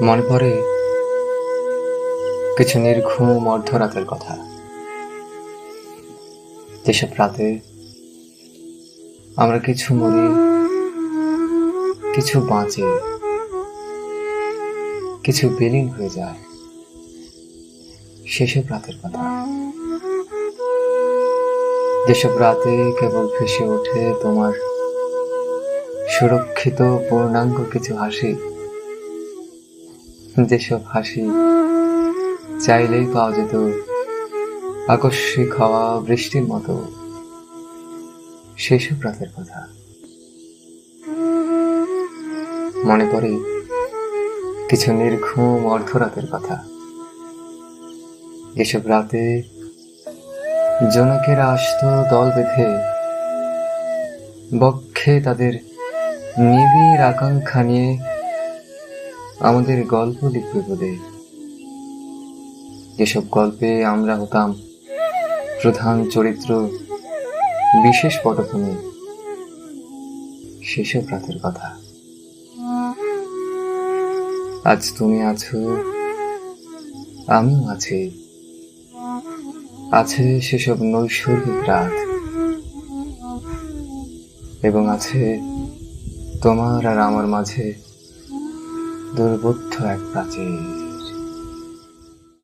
মনে পড়ে কিছু নির্ঘুম অর্ধরাতের কথা, যেসব রাতে আমরা কিছু মরি, কিছু বাঁচি, কিছু বিলীন হয়ে যায়। সেসব রাতের কথা, যেসব রাতে কেবল ভেসে ওঠে তোমার সুরক্ষিত পূর্ণাঙ্গ কিছু হাসি, যেসব হাসি চাইলেই পাওয়া যেত আকস্মিক হওয়া বৃষ্টির মতো। সেসব রাতের কথা মনে পড়ে, কিছু নির্ঘুম অর্ধরাতের কথা, যেসব রাতে জোনাকেরা আসতো দল বেঁধে, বক্ষে তাদের নিবিড় আকাঙ্ক্ষা নিয়ে আমাদের গল্প লিখবে বলে। যেসব গল্পে আমরা হতাম প্রধান চরিত্র, বিশেষ পটভূমি। সেসব রাতের কথা। আজ তুমি আছো, আমিও আছি। আছে সেসব নৈসর্গিক রাত, এবং আছে তোমার আর আমার মাঝে দুর্বোধ্য এক প্রাচীর।